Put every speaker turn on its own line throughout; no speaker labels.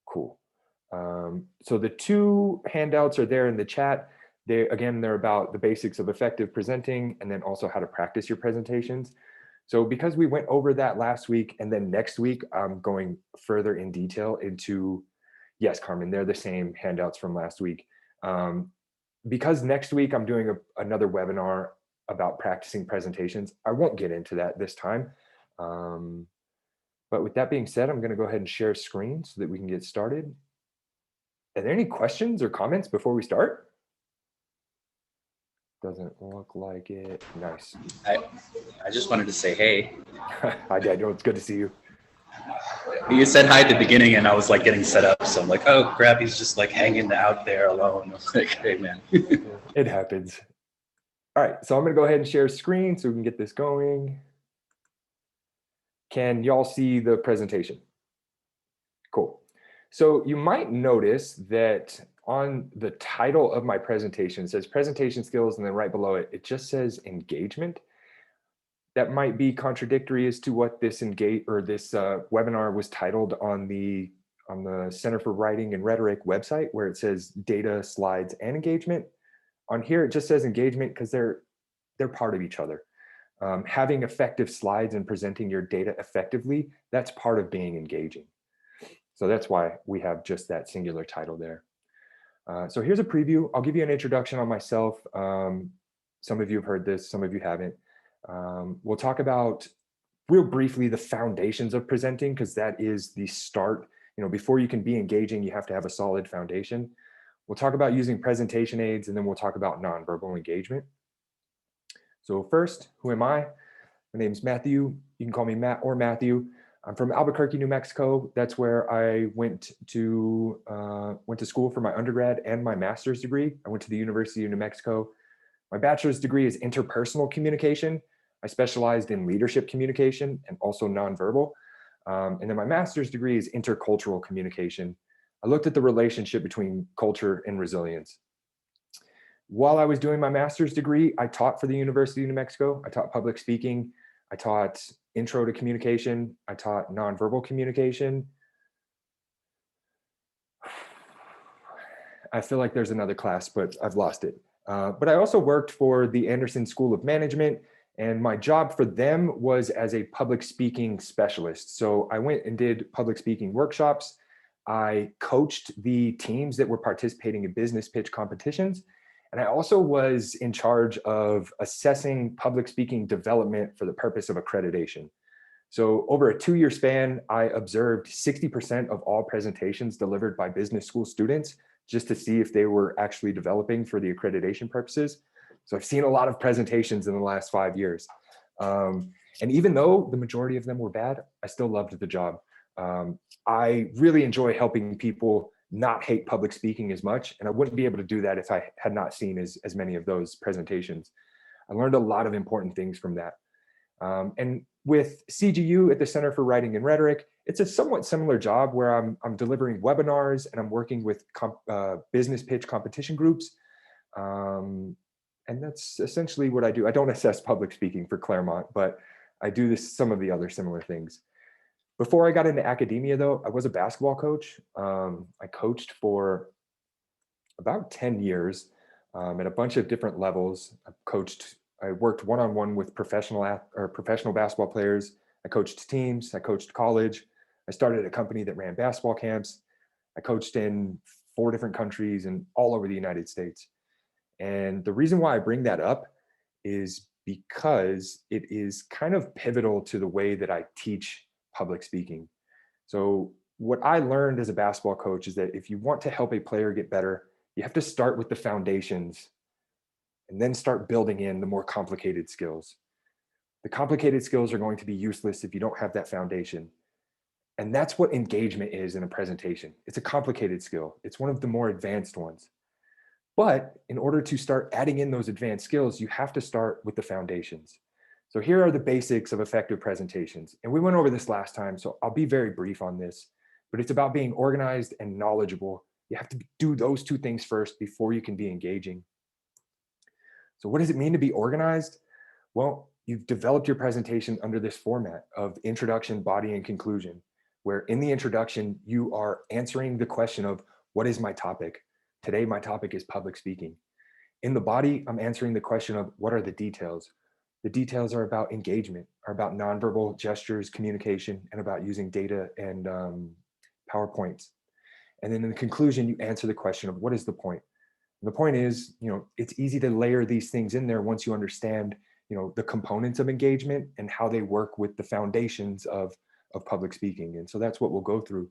Cool. So the two handouts are there in the chat. They're about the basics of effective presenting and then also how to practice your presentations. So because we went over that last week and then next week, I'm going further in detail into, yes, Carmen, they're the same handouts from last week. Because next week I'm doing another webinar about practicing presentations. I won't get into that this time. But with that being said, I'm going to go ahead and share screen so that we can get started. Are there any questions or comments before we start? Doesn't look like it. Nice.
I just wanted to say, hey.
Hi, Daniel. It's good to see you.
You said hi at the beginning, and I was like getting set up. So I'm like, oh crap, he's just like hanging out there alone. I was like, hey man.
It happens. All right, so I'm going to go ahead and share screen so we can get this going. Can y'all see the presentation? Cool. So you might notice that on the title of my presentation, it says presentation skills, and then right below it, it just says engagement. That might be contradictory as to what this webinar was titled on the Center for Writing and Rhetoric website, where it says data, slides, and engagement. On here, it just says engagement because they're part of each other. Having effective slides and presenting your data effectively, that's part of being engaging. So that's why we have just that singular title there. So here's a preview. I'll give you an introduction on myself. Some of you have heard this, some of you haven't. We'll talk about real briefly the foundations of presenting, because that is the start. Before you can be engaging, you have to have a solid foundation. We'll talk about using presentation aids, and then we'll talk about nonverbal engagement. So first, who am I? My name is Matthew. You can call me Matt or Matthew. I'm from Albuquerque, New Mexico. That's where I went to school for my undergrad and my master's degree. I went to the University of New Mexico. My bachelor's degree is interpersonal communication. I specialized in leadership communication and also nonverbal. And then my master's degree is intercultural communication. I looked at the relationship between culture and resilience. While I was doing my master's degree, I taught for the University of New Mexico. I taught public speaking. I taught intro to communication. I taught nonverbal communication. I feel like there's another class, but I've lost it. But I also worked for the Anderson School of Management, and my job for them was as a public speaking specialist. So I went and did public speaking workshops. I coached the teams that were participating in business pitch competitions. And I also was in charge of assessing public speaking development for the purpose of accreditation. So over a 2-year span, I observed 60% of all presentations delivered by business school students just to see if they were actually developing for the accreditation purposes. So I've seen a lot of presentations in the last 5 years. And even though the majority of them were bad, I still loved the job. I really enjoy helping people not hate public speaking as much. And I wouldn't be able to do that if I had not seen as many of those presentations. I learned a lot of important things from that. And with CGU at the Center for Writing and Rhetoric, it's a somewhat similar job where I'm delivering webinars and I'm working with business pitch competition groups. And that's essentially what I do. I don't assess public speaking for Claremont, but I do some of the other similar things. Before I got into academia, though, I was a basketball coach. I coached for about 10 years at a bunch of different levels. I worked one-on-one with professional basketball players. I coached teams. I coached college. I started a company that ran basketball camps. I coached in 4 different countries and all over the United States. And the reason why I bring that up is because it is kind of pivotal to the way that I teach public speaking. So what I learned as a basketball coach is that if you want to help a player get better, you have to start with the foundations and then start building in the more complicated skills. The complicated skills are going to be useless if you don't have that foundation. And that's what engagement is in a presentation. It's a complicated skill. It's one of the more advanced ones. But in order to start adding in those advanced skills, you have to start with the foundations. So here are the basics of effective presentations. And we went over this last time, so I'll be very brief on this, but it's about being organized and knowledgeable. You have to do those 2 things first before you can be engaging. So what does it mean to be organized? Well, you've developed your presentation under this format of introduction, body, and conclusion. where in the introduction, you are answering the question of what is my topic? Today, my topic is public speaking. In the body, I'm answering the question of what are the details? The details are about engagement, are about nonverbal gestures, communication, and about using data and PowerPoints. And then in the conclusion, you answer the question of what is the point? And the point is, it's easy to layer these things in there once you understand, the components of engagement and how they work with the foundations of public speaking. And so that's what we'll go through.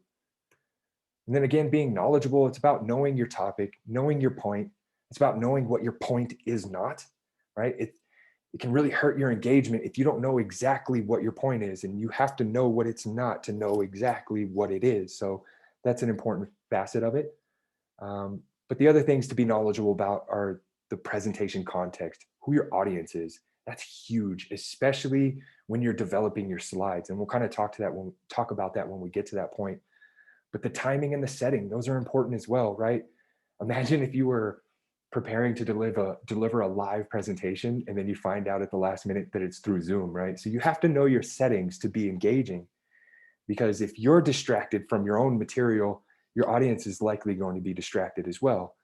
And then again, being knowledgeable, it's about knowing your topic, knowing your point. It's about knowing what your point is not, right? It can really hurt your engagement if you don't know exactly what your point is, and you have to know what it's not to know exactly what it is. So that's an important facet of it. But the other things to be knowledgeable about are the presentation context, who your audience is. That's huge, especially when you're developing your slides. And we'll kind of talk about that when we get to that point. But the timing and the setting, those are important as well, right? Imagine if you were preparing to deliver a live presentation and then you find out at the last minute that it's through Zoom, right? So you have to know your settings to be engaging, because if you're distracted from your own material, your audience is likely going to be distracted as well.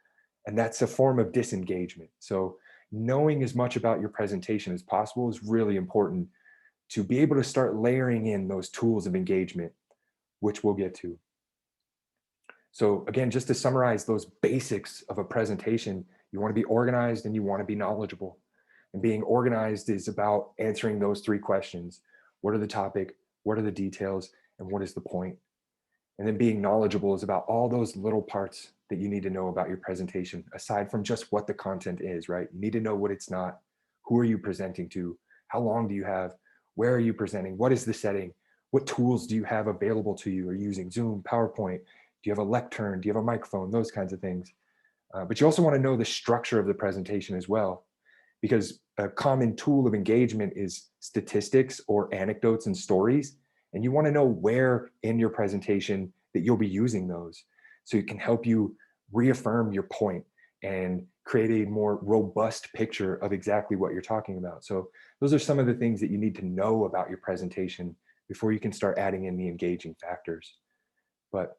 And that's a form of disengagement. So knowing as much about your presentation as possible is really important to be able to start layering in those tools of engagement, which we'll get to. So again, just to summarize those basics of a presentation, you want to be organized and you want to be knowledgeable. And being organized is about answering those three questions. What are the topic? What are the details? And what is the point? And then being knowledgeable is about all those little parts that you need to know about your presentation, aside from just what the content is, right? You need to know what it's not. Who are you presenting to? How long do you have? Where are you presenting? What is the setting? What tools do you have available to you? Are you using Zoom, PowerPoint? Do you have a lectern? Do you have a microphone? Those kinds of things. But you also want to know the structure of the presentation as well, because a common tool of engagement is statistics or anecdotes and stories. And you want to know where in your presentation that you'll be using those, so it can help you reaffirm your point and create a more robust picture of exactly what you're talking about. So those are some of the things that you need to know about your presentation before you can start adding in the engaging factors. But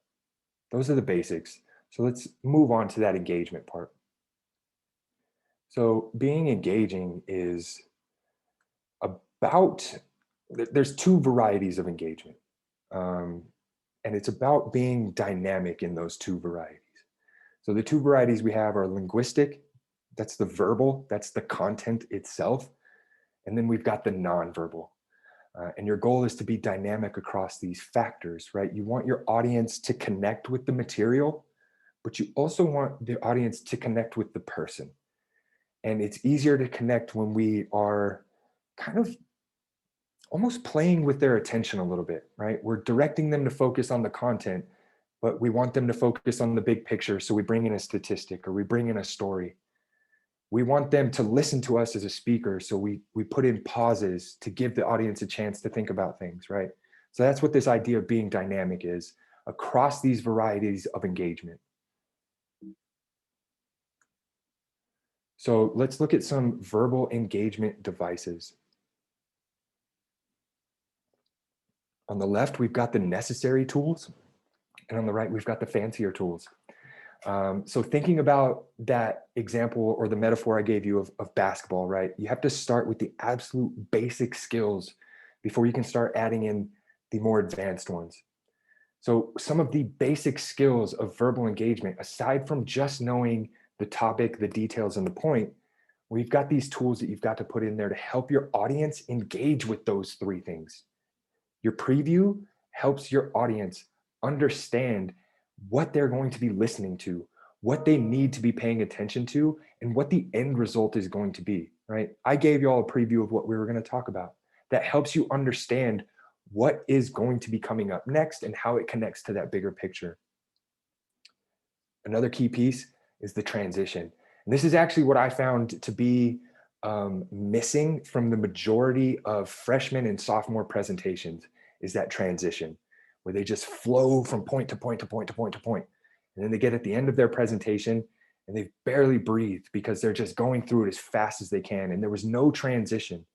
those are the basics. So let's move on to that engagement part. So being engaging is about, there's two varieties of engagement. And it's about being dynamic in those two varieties. So the two varieties we have are linguistic, that's the verbal, that's the content itself. And then we've got the nonverbal. And your goal is to be dynamic across these factors, right? You want your audience to connect with the material, but you also want the audience to connect with the person. And it's easier to connect when we are kind of almost playing with their attention a little bit, right? We're directing them to focus on the content, but we want them to focus on the big picture. So we bring in a statistic or we bring in a story. We want them to listen to us as a speaker. So we put in pauses to give the audience a chance to think about things, right? So that's what this idea of being dynamic is across these varieties of engagement. So let's look at some verbal engagement devices. On the left, we've got the necessary tools, and on the right, we've got the fancier tools. So thinking about that example or the metaphor I gave you of basketball, right? You have to start with the absolute basic skills before you can start adding in the more advanced ones. So some of the basic skills of verbal engagement, aside from just knowing the topic, the details, and the point, we've got these tools that you've got to put in there to help your audience engage with those three things. Your preview helps your audience understand what they're going to be listening to, what they need to be paying attention to, and what the end result is going to be, right? I gave you all a preview of what we were going to talk about. That helps you understand what is going to be coming up next and how it connects to that bigger picture. Another key piece is the transition. And this is actually what I found to be missing from the majority of freshman and sophomore presentations, is that transition where they just flow from point to point to point to point to point. And then they get at the end of their presentation and they've barely breathed because they're just going through it as fast as they can. And there was no transition.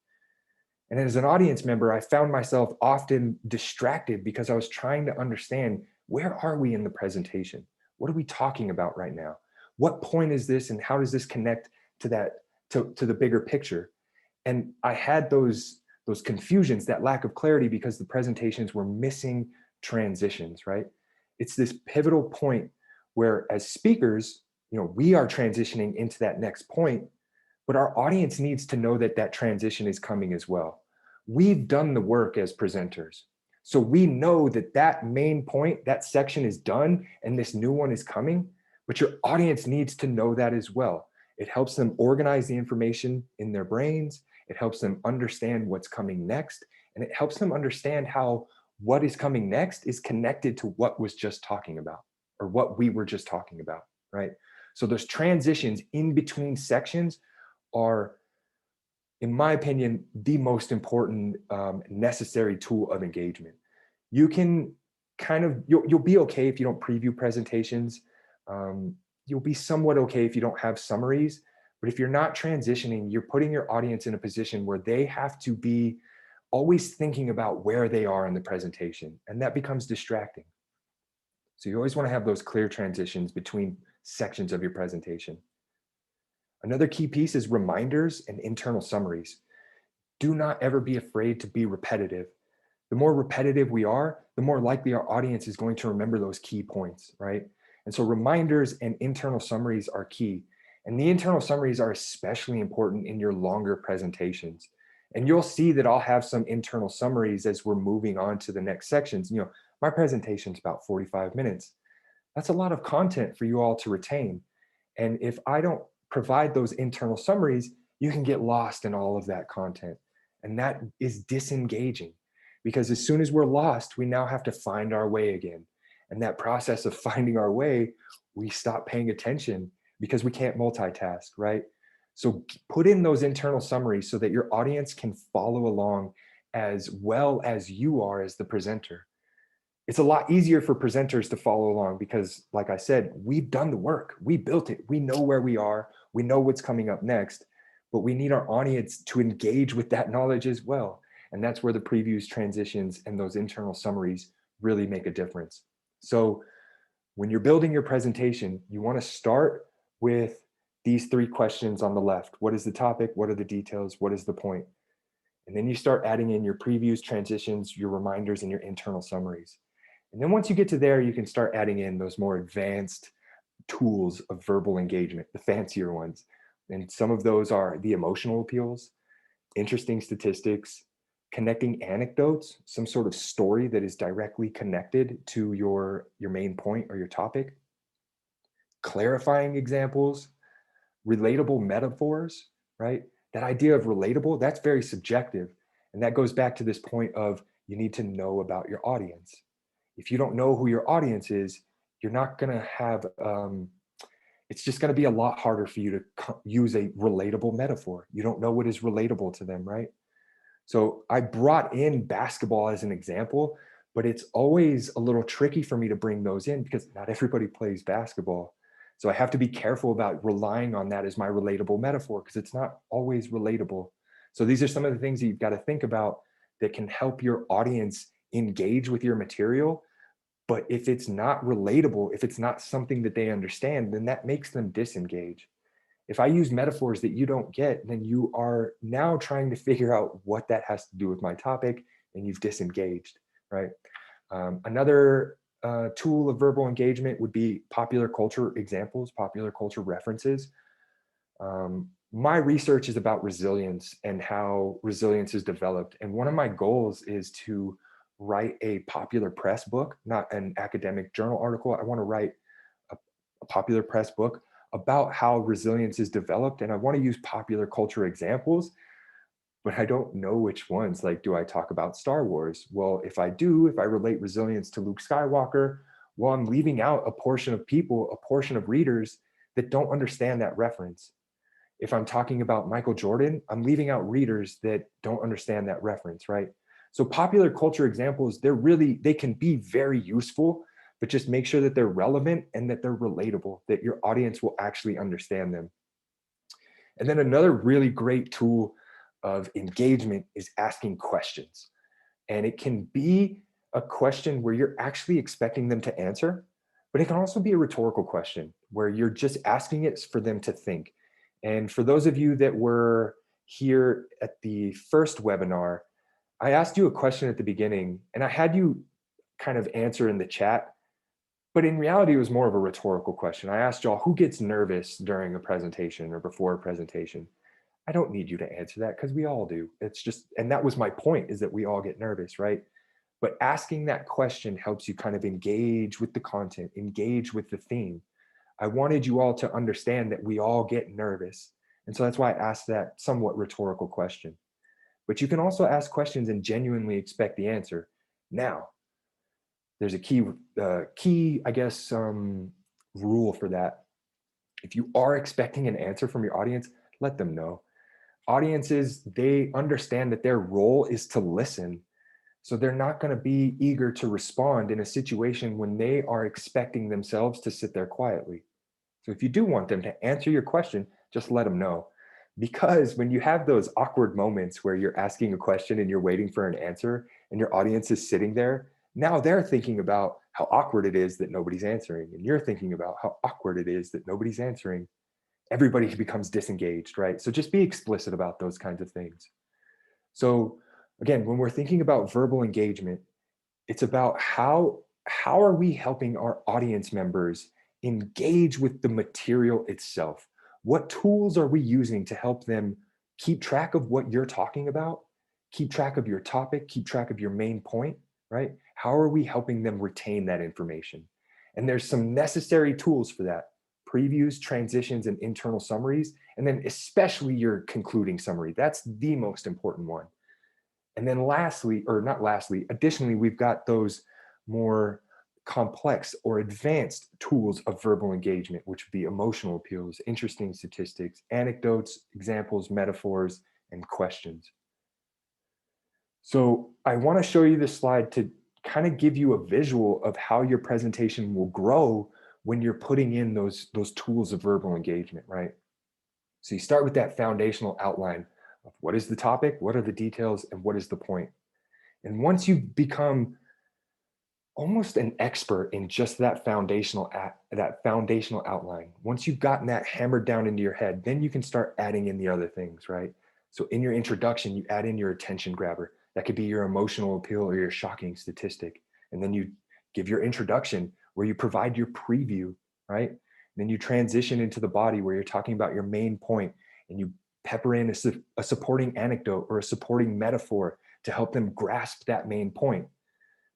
And as an audience member, I found myself often distracted because I was trying to understand, where are we in the presentation? What are we talking about right now? What point is this, and how does this connect to that, to the bigger picture? And I had those confusions, that lack of clarity, because the presentations were missing transitions, right? It's this pivotal point where, as speakers, we are transitioning into that next point, but our audience needs to know that that transition is coming as well. We've done the work as presenters. So we know that that main point, that section is done and this new one is coming, but your audience needs to know that as well. It helps them organize the information in their brains. It helps them understand what's coming next. And it helps them understand how what is coming next is connected to what was just talking about, or what we were just talking about, right? So those transitions in between sections are, in my opinion, the most important necessary tool of engagement. You can you'll be okay if you don't preview presentations. You'll be somewhat okay if you don't have summaries. But if you're not transitioning, you're putting your audience in a position where they have to be always thinking about where they are in the presentation, and that becomes distracting. So you always want to have those clear transitions between sections of your presentation. Another key piece is reminders and internal summaries. Do not ever be afraid to be repetitive. The more repetitive we are, the more likely our audience is going to remember those key points, right? And so reminders and internal summaries are key. And the internal summaries are especially important in your longer presentations. And you'll see that I'll have some internal summaries as we're moving on to the next sections. My presentation's about 45 minutes. That's a lot of content for you all to retain. And if I don't provide those internal summaries, you can get lost in all of that content. And that is disengaging, because as soon as we're lost, we now have to find our way again. And that process of finding our way, we stop paying attention because we can't multitask, right? So put in those internal summaries so that your audience can follow along as well as you are as the presenter. It's a lot easier for presenters to follow along because, like I said, we've done the work. We built it. We know where we are. We know what's coming up next, but we need our audience to engage with that knowledge as well. And that's where the previews, transitions, and those internal summaries really make a difference. So when you're building your presentation, you want to start with these 3 questions on the left. What is the topic? What are the details? What is the point? And then you start adding in your previews, transitions, your reminders, and your internal summaries. And then once you get to there, you can start adding in those more advanced tools of verbal engagement, the fancier ones. And some of those are the emotional appeals, interesting statistics, connecting anecdotes, some sort of story that is directly connected to your main point or your topic, clarifying examples, relatable metaphors, right? That idea of relatable, that's very subjective. And that goes back to this point of, you need to know about your audience. If you don't know who your audience is, you're not going to have, it's just going to be a lot harder for you to use a relatable metaphor. You don't know what is relatable to them, right? So I brought in basketball as an example, but it's always a little tricky for me to bring those in because not everybody plays basketball. So I have to be careful about relying on that as my relatable metaphor because it's not always relatable. So these are some of the things that you've got to think about that can help your audience engage with your material. But if it's not relatable, if it's not something that they understand, then that makes them disengage. If I use metaphors that you don't get, then you are now trying to figure out what that has to do with my topic, and you've disengaged, right? Another tool of verbal engagement would be popular culture examples, popular culture references. My research is about resilience and how resilience is developed. And one of my goals is to write a popular press book, not an academic journal article. I want to write a popular press book about how resilience is developed. And I want to use popular culture examples, but I don't know which ones. Like, do I talk about Star Wars? Well, if I do, if I relate resilience to Luke Skywalker, well, I'm leaving out a portion of people, a portion of readers that don't understand that reference. If I'm talking about Michael Jordan, I'm leaving out readers that don't understand that reference, right? So popular culture examples, they can be very useful, but just make sure that they're relevant and that they're relatable, that your audience will actually understand them. And then another really great tool of engagement is asking questions. And it can be a question where you're actually expecting them to answer, but it can also be a rhetorical question where you're just asking it for them to think. And for those of you that were here at the first webinar, I asked you a question at the beginning and I had you kind of answer in the chat, but in reality, it was more of a rhetorical question. I asked y'all, who gets nervous during a presentation or before a presentation? I don't need you to answer that because we all do. It's just, and that was my point, is that we all get nervous, right? But asking that question helps you kind of engage with the content, engage with the theme. I wanted you all to understand that we all get nervous. And so that's why I asked that somewhat rhetorical question. But you can also ask questions and genuinely expect the answer. Now, there's a key, I guess, rule for that. If you are expecting an answer from your audience, let them know. Audiences, they understand that their role is to listen. So they're not going to be eager to respond in a situation when they are expecting themselves to sit there quietly. So if you do want them to answer your question, just let them know. Because when you have those awkward moments where you're asking a question and you're waiting for an answer and your audience is sitting there, now they're thinking about how awkward it is that nobody's answering. And you're thinking about how awkward it is that nobody's answering. Everybody becomes disengaged, right? So just be explicit about those kinds of things. So again, when we're thinking about verbal engagement, it's about how are we helping our audience members engage with the material itself? What tools are we using to help them keep track of what you're talking about, keep track of your topic, keep track of your main point, right? How are we helping them retain that information? And there's some necessary tools for that: previews, transitions, and internal summaries, and then especially your concluding summary. That's the most important one. And then lastly, or not lastly, additionally, we've got those more complex or advanced tools of verbal engagement, which would be emotional appeals, interesting statistics, anecdotes, examples, metaphors, and questions. So I want to show you this slide to kind of give you a visual of how your presentation will grow when you're putting in those tools of verbal engagement, right? So you start with that foundational outline of what is the topic, what are the details, and what is the point. And once you become almost an expert in just that foundational outline, once you've gotten that hammered down into your head, then you can start adding in the other things, right? So in your introduction, you add in your attention grabber. That could be your emotional appeal or your shocking statistic. And then you give your introduction where you provide your preview, right? And then you transition into the body where you're talking about your main point and you pepper in a supporting anecdote or a supporting metaphor to help them grasp that main point.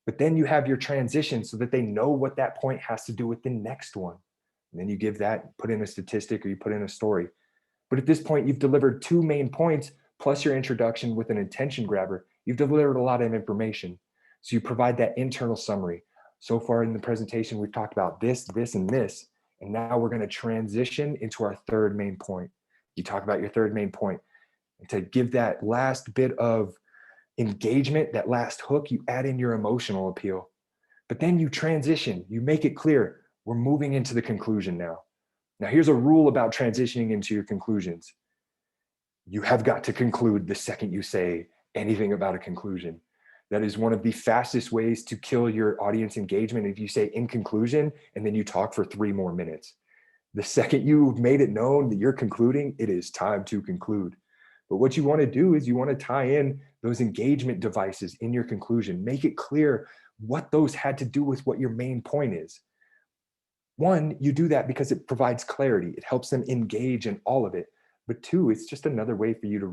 But then you have your transition so that they know what that point has to do with the next one. And then you give that, put in a statistic or you put in a story. But at this point, you've delivered two main points plus your introduction with an attention grabber. You've delivered a lot of information. So you provide that internal summary. So far in the presentation, we've talked about this, this, and this. And now we're going to transition into our third main point. You talk about your third main point. And to give that last bit of engagement, that last hook, you add in your emotional appeal. But then you transition, you make it clear, we're moving into the conclusion now. Now, here's a rule about transitioning into your conclusions. You have got to conclude the second you say anything about a conclusion. That is one of the fastest ways to kill your audience engagement. If you say in conclusion, and then you talk for 3 more minutes. The second you've made it known that you're concluding, it is time to conclude. But what you want to do is you want to tie in those engagement devices in your conclusion. Make it clear what those had to do with what your main point is. One, you do that because it provides clarity. It helps them engage in all of it. But 2, it's just another way for you to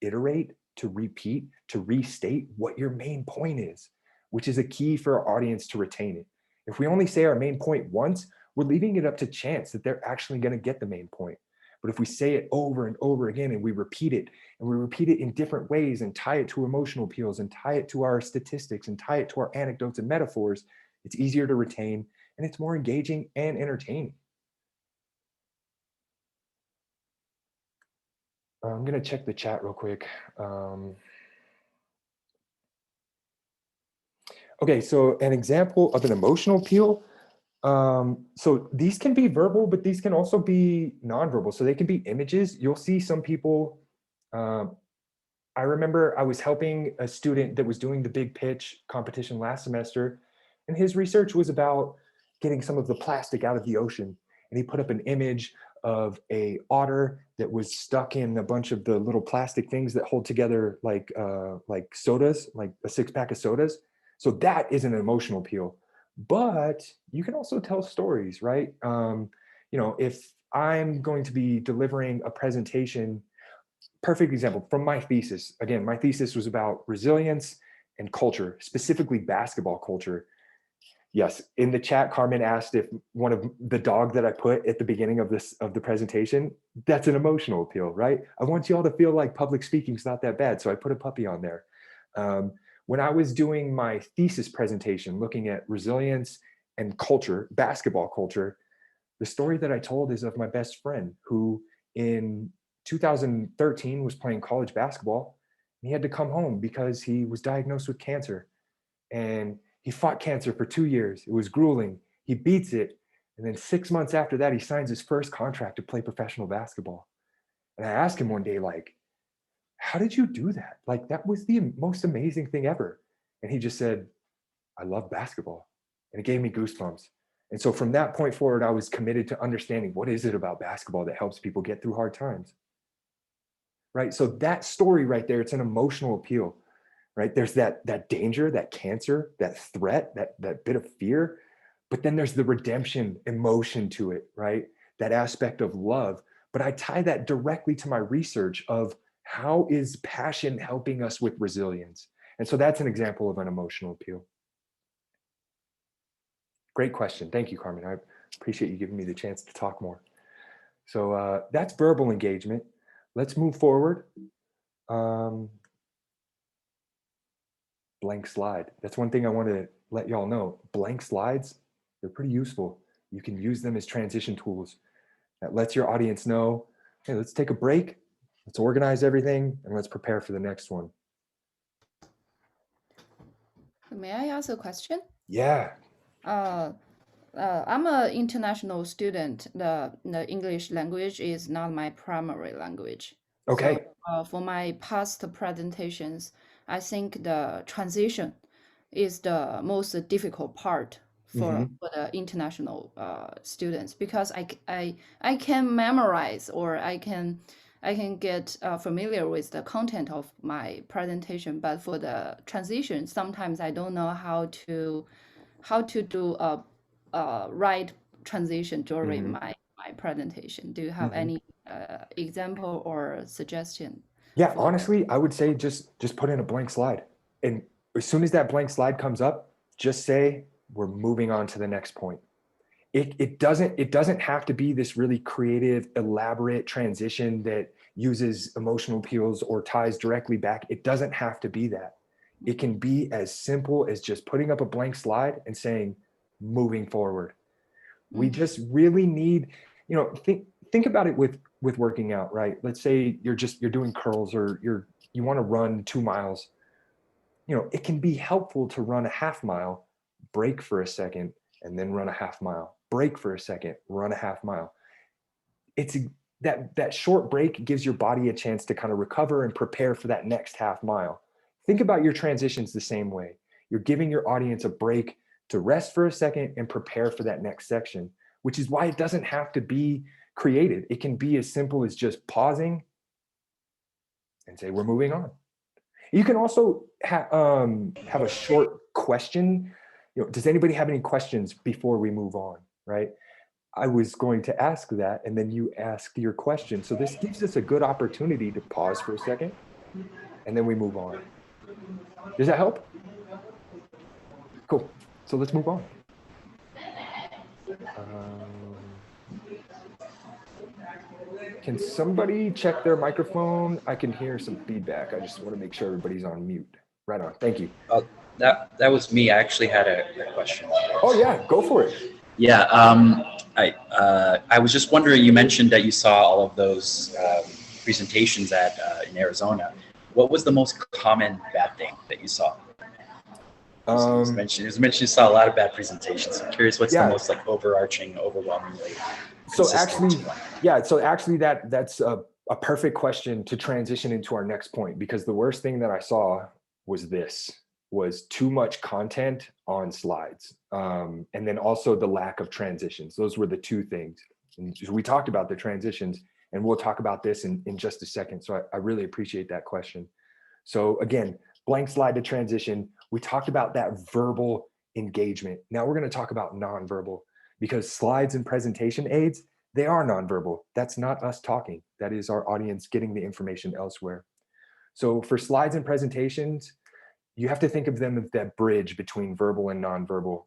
reiterate, to repeat, to restate what your main point is, which is a key for our audience to retain it. If we only say our main point once, we're leaving it up to chance that they're actually going to get the main point. But if we say it over and over again and we repeat it in different ways and tie it to emotional appeals and tie it to our statistics and tie it to our anecdotes and metaphors, it's easier to retain and it's more engaging and entertaining. I'm going to check the chat real quick. Okay, so an example of an emotional appeal. So these can be verbal, but these can also be nonverbal. So they can be images. You'll see some people I remember I was helping a student that was doing the big pitch competition last semester, and his research was about getting some of the plastic out of the ocean. And he put up an image of a otter that was stuck in a bunch of the little plastic things that hold together like sodas, like a 6-pack of sodas. So that is an emotional appeal. But you can also tell stories, right? If I'm going to be delivering a presentation, perfect example from my thesis. Again, my thesis was about resilience and culture, specifically basketball culture. Yes, in the chat, Carmen asked if one of the dog that I put at the beginning of the presentation, that's an emotional appeal, right? I want you all to feel like public speaking is not that bad, so I put a puppy on there. When I was doing my thesis presentation, looking at resilience and culture, basketball culture, the story that I told is of my best friend who in 2013 was playing college basketball. And he had to come home because he was diagnosed with cancer. And he fought cancer for 2 years. It was grueling. He beats it. And then 6 months after that, he signs his first contract to play professional basketball. And I asked him one day, like, how did you do that? Like, that was the most amazing thing ever. And he just said, I love basketball. And it gave me goosebumps. And so from that point forward, I was committed to understanding what is it about basketball that helps people get through hard times. Right. So that story right there, it's an emotional appeal. Right. There's that danger, that cancer, that threat, that bit of fear. But then there's the redemption emotion to it, right? That aspect of love. But I tie that directly to my research of how is passion helping us with resilience? And so that's an example of an emotional appeal. Great question. Thank you, Carmen. I appreciate you giving me the chance to talk more. So that's verbal engagement. Let's move forward. Blank slide. That's one thing I want to let y'all know. Blank slides, they're pretty useful. You can use them as transition tools. That lets your audience know, hey, let's take a break. Let's organize everything and let's prepare for the next one.
May I ask a question?
Yeah.
I'm an international student. The English language is not my primary language.
Okay.
So for my past presentations, I think the transition is the most difficult part for the international students, because I can memorize, or I can get familiar with the content of my presentation, but for the transition, sometimes I don't know how to do a right transition during my presentation. Do you have any example or suggestion?
Yeah, honestly, I would say just put in a blank slide. And as soon as that blank slide comes up, just say we're moving on to the next point. It doesn't have to be this really creative, elaborate transition that uses emotional appeals or ties directly back. It doesn't have to be that. It can be as simple as just putting up a blank slide and saying, moving forward. We just really need, think about it with working out, right? Let's say you're doing curls, or you want to run 2 miles. It can be helpful to run a half mile, break for a second, and then run a half mile, break for a second, run a half mile. It's that short break gives your body a chance to kind of recover and prepare for that next half mile. Think about your transitions the same way. You're giving your audience a break to rest for a second and prepare for that next section, which is why it doesn't have to be creative. It can be as simple as just pausing and say, we're moving on. You can also have a short question. Does anybody have any questions before we move on, right? I was going to ask that, and then you asked your question. So this gives us a good opportunity to pause for a second, and then we move on. Does that help? Cool. So let's move on. Can somebody check their microphone? I can hear some feedback. I just want to make sure everybody's on mute. Right on. Thank you.
That was me. I actually had a question.
Oh yeah, go for it.
Yeah. I was just wondering. You mentioned that you saw all of those presentations in Arizona. What was the most common bad thing that you saw? It was mentioned you saw a lot of bad presentations. I'm curious, what's the most overarching, overwhelmingly
so actually one? Yeah, so actually that's a perfect question to transition into our next point, because the worst thing that I saw was too much content on slides. And then also the lack of transitions. Those were the two things. And we talked about the transitions, and we'll talk about this in just a second. So I really appreciate that question. So again, blank slide to transition. We talked about that verbal engagement. Now we're going to talk about nonverbal, because slides and presentation aids, they are nonverbal. That's not us talking. That is our audience getting the information elsewhere. So for slides and presentations, you have to think of them as that bridge between verbal and nonverbal.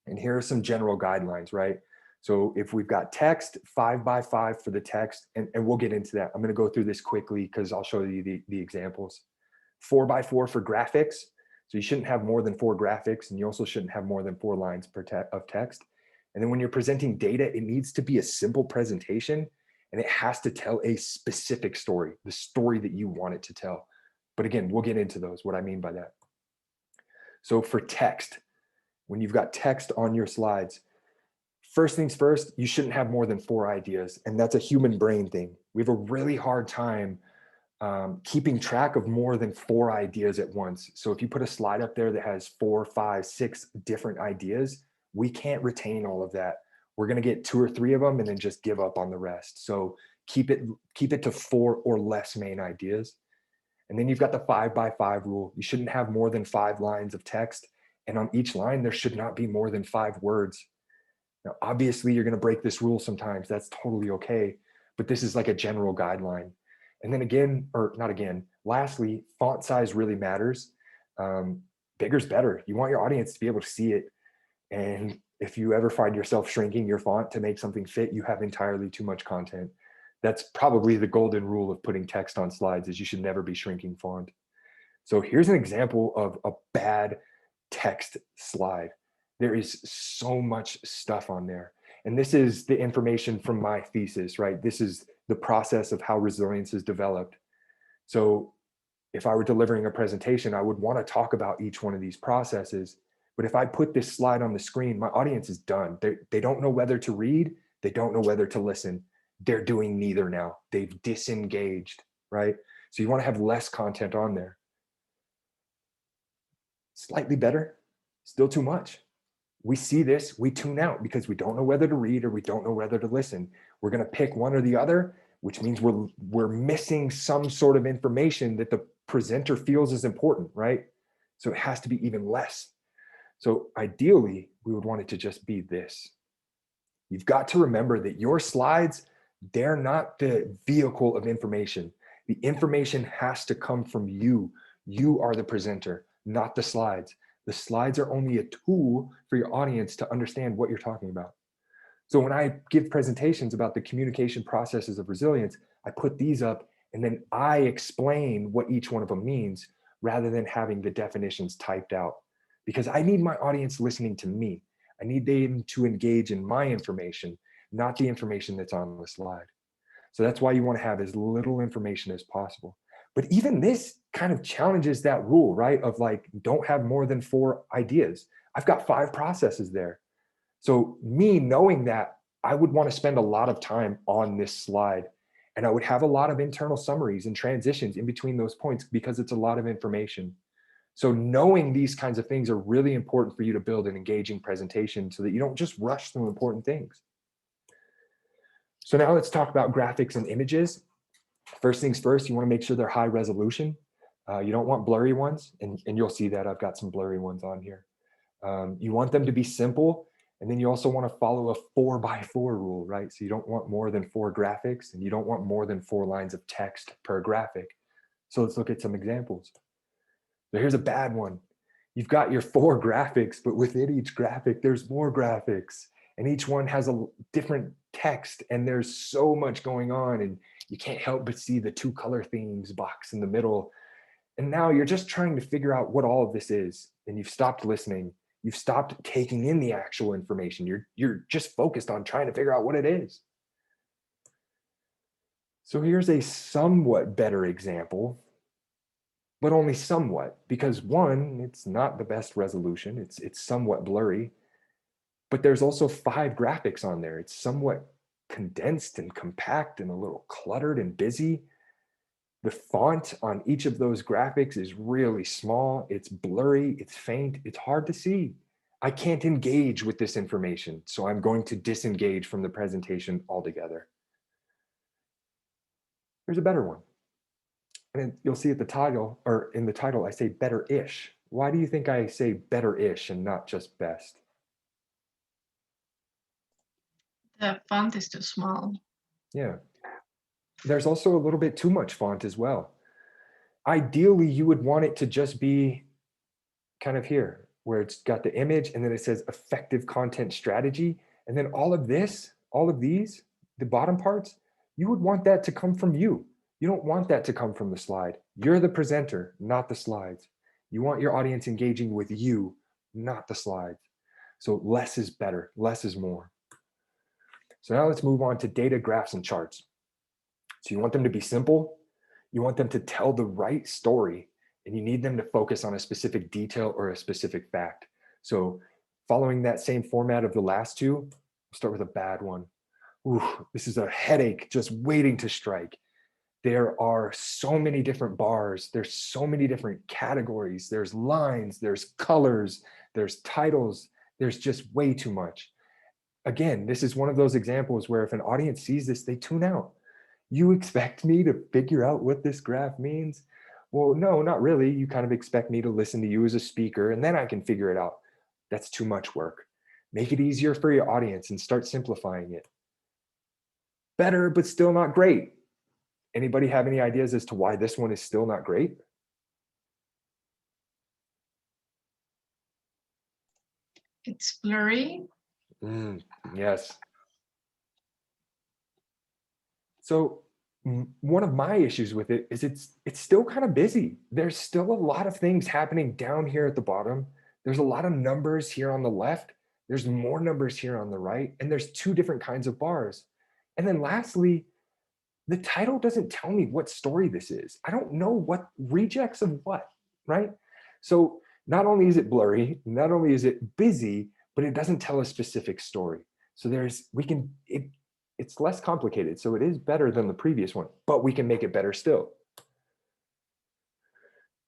And here are some general guidelines, right? So if we've got text, 5x5 for the text, and we'll get into that. I'm going to go through this quickly because I'll show you the examples. 4x4 for graphics. So you shouldn't have more than 4 graphics, and you also shouldn't have more than 4 lines of text. And then when you're presenting data, it needs to be a simple presentation, and it has to tell a specific story, the story that you want it to tell. But again, we'll get into those, what I mean by that. So for text, when you've got text on your slides, first things first, you shouldn't have more than 4 ideas. And that's a human brain thing. We have a really hard time keeping track of more than 4 ideas at once. So if you put a slide up there that has 4, 5, 6 different ideas, we can't retain all of that. We're going to get 2 or 3 of them and then just give up on the rest. So keep it to 4 or less main ideas. And then you've got the 5x5 rule. You shouldn't have more than 5 lines of text. And on each line, there should not be more than 5 words. Now, obviously, you're going to break this rule sometimes. That's totally okay. But this is like a general guideline. And then again, or not again, lastly, font size really matters. Bigger's better. You want your audience to be able to see it. And if you ever find yourself shrinking your font to make something fit, you have entirely too much content. That's probably the golden rule of putting text on slides, is you should never be shrinking font. So here's an example of a bad text slide. There is so much stuff on there. And this is the information from my thesis, right? This is the process of how resilience is developed. So if I were delivering a presentation, I would want to talk about each one of these processes. But if I put this slide on the screen, my audience is done. They don't know whether to read. They don't know whether to listen. They're doing neither now. They've disengaged, right? So you want to have less content on there. Slightly better, still too much. We see this, we tune out because we don't know whether to read or we don't know whether to listen. We're going to pick one or the other, which means we're missing some sort of information that the presenter feels is important, right? So it has to be even less. So ideally, we would want it to just be this. You've got to remember that your slides, they're not the vehicle of information. The information has to come from you. You are the presenter, not the slides. The slides are only a tool for your audience to understand what you're talking about. So when I give presentations about the communication processes of resilience, I put these up and then I explain what each one of them means rather than having the definitions typed out. Because I need my audience listening to me. I need them to engage in my information, not the information that's on the slide. So that's why you want to have as little information as possible. But even this kind of challenges that rule, right? Of like, don't have more than 4 ideas. I've got 5 processes there. So me knowing that, I would want to spend a lot of time on this slide, and I would have a lot of internal summaries and transitions in between those points because it's a lot of information. So knowing these kinds of things are really important for you to build an engaging presentation so that you don't just rush through important things. So now let's talk about graphics and images. First things first, you want to make sure they're high resolution. You don't want blurry ones, and you'll see that I've got some blurry ones on here. You want them to be simple, and then you also want to follow a 4x4 rule, right? So you don't want more than 4 graphics, and you don't want more than 4 lines of text per graphic. So let's look at some examples. So here's a bad one. You've got your 4 graphics, but within each graphic, there's more graphics, and each one has a different text, and there's so much going on, and you can't help but see the 2 color themes box in the middle. And now you're just trying to figure out what all of this is, and you've stopped listening. You've stopped taking in the actual information. You're just focused on trying to figure out what it is. So here's a somewhat better example, but only somewhat, because one, it's not the best resolution. It's somewhat blurry, but there's also 5 graphics on there. It's somewhat condensed and compact and a little cluttered and busy. The font on each of those graphics is really small. It's blurry, it's faint, it's hard to see. I can't engage with this information, so I'm going to disengage from the presentation altogether. There's a better one. And you'll see at the title, or in the title, I say better-ish. Why do you think I say better-ish and not just best?
The font is too small.
Yeah. There's also a little bit too much font as well. Ideally, you would want it to just be kind of here, where it's got the image and then it says effective content strategy. And then all of this, all of these, the bottom parts, you would want that to come from you. You don't want that to come from the slide. You're the presenter, not the slides. You want your audience engaging with you, not the slides. So less is better, less is more. So now let's move on to data, graphs, and charts. So you want them to be simple, you want them to tell the right story, and you need them to focus on a specific detail or a specific fact. So following that same format of the last two, we'll start with a bad one. Ooh, this is a headache just waiting to strike. There are so many different bars. There's so many different categories. There's lines, there's colors, there's titles. There's just way too much. Again, this is one of those examples where if an audience sees this, they tune out. You expect me to figure out what this graph means? Well, no, not really. You kind of expect me to listen to you as a speaker and then I can figure it out. That's too much work. Make it easier for your audience and start simplifying it. Better, but still not great. Anybody have any ideas as to why this one is still not great?
It's blurry.
Yes. So one of my issues with it is it's still kind of busy. There's still a lot of things happening down here at the bottom. There's a lot of numbers here on the left. There's more numbers here on the right. And there's two different kinds of bars. And then lastly, the title doesn't tell me what story this is. I don't know what rejects of what, right? So not only is it blurry, not only is it busy, but it doesn't tell a specific story. So it's less complicated. So it is better than the previous one, but we can make it better still.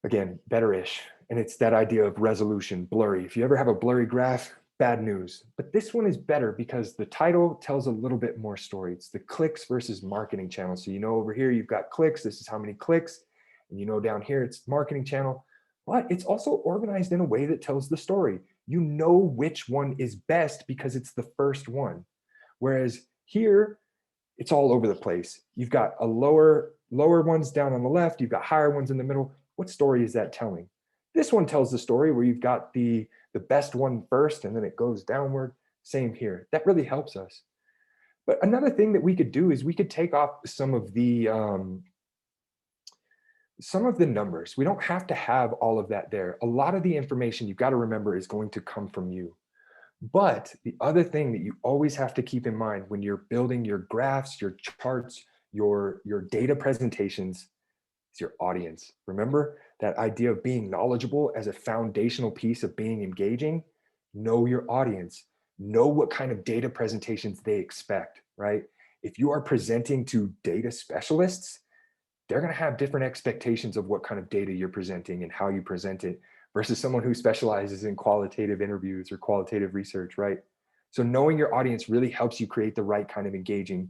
Again, better-ish. And it's that idea of resolution, blurry. If you ever have a blurry graph, bad news. But this one is better because the title tells a little bit more story. It's the clicks versus marketing channel. So you know over here you've got clicks. This is how many clicks. And you know down here it's marketing channel. But it's also organized in a way that tells the story. You know which one is best because it's the first one. Whereas here, it's all over the place. You've got a lower ones down on the left. You've got higher ones in the middle. What story is that telling? This one tells the story where you've got the best one first and then it goes downward. Same here. That really helps us. But another thing that we could do is we could take off some of the numbers. We don't have to have all of that there. A lot of the information you've got to remember is going to come from you. But the other thing that you always have to keep in mind when you're building your graphs, your charts, your data presentations is your audience. Remember that idea of being knowledgeable as a foundational piece of being engaging? Know your audience. Know what kind of data presentations they expect, right? If you are presenting to data specialists, they're going to have different expectations of what kind of data you're presenting and how you present it versus someone who specializes in qualitative interviews or qualitative research, right? So knowing your audience really helps you create the right kind of engaging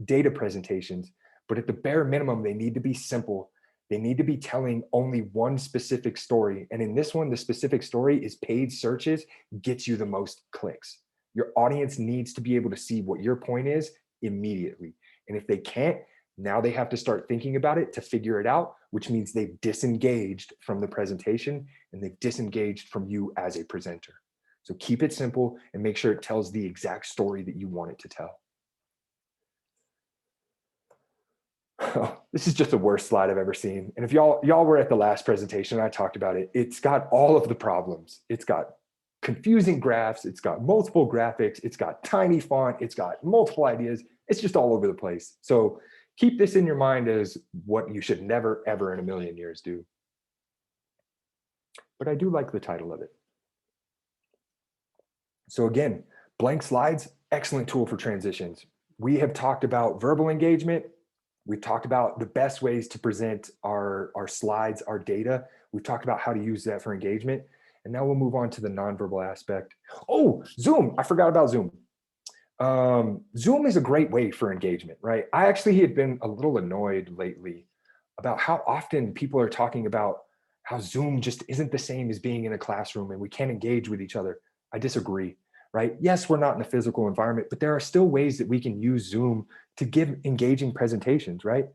data presentations. But at the bare minimum, they need to be simple. They need to be telling only one specific story. And in this one, the specific story is paid searches gets you the most clicks. Your audience needs to be able to see what your point is immediately. And if they can't, now they have to start thinking about it to figure it out, which means they've disengaged from the presentation and they've disengaged from you as a presenter. So keep it simple and make sure it tells the exact story that you want it to tell. Oh, this is just the worst slide I've ever seen. And if y'all were at the last presentation, I talked about it. It's got all of the problems. It's got confusing graphs. It's got multiple graphics. It's got tiny font. It's got multiple ideas. It's just all over the place. So keep this in your mind as what you should never, ever in a million years do. But I do like the title of it. So again, Blank slides, excellent tool for transitions. We have talked about verbal engagement. We've talked about the best ways to present our slides, our data. We've talked about how to use that for engagement. And now we'll move on to the nonverbal aspect. Oh, Zoom, I forgot about Zoom. Zoom is a great way for engagement, right? I actually had been a little annoyed lately about how often people are talking about how Zoom just isn't the same as being in a classroom and we can't engage with each other. I disagree, right? Yes, we're not in a physical environment, but there are still ways that we can use Zoom to give engaging presentations, right?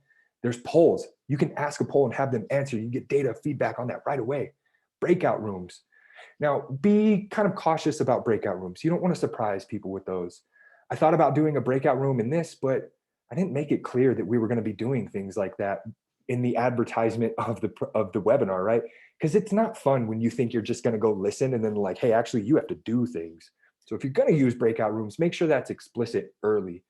There's polls. You can ask a poll and have them answer. You get data feedback on that right away. Breakout rooms. Now, be kind of cautious about breakout rooms. You don't want to surprise people with those. I thought about doing a breakout room in this, but I didn't make it clear that we were going to be doing things like that in the advertisement of the webinar, right? Because it's not fun when you think you're just going to go listen and then like, hey, actually you have to do things. So if you're going to use breakout rooms, make sure that's explicit early.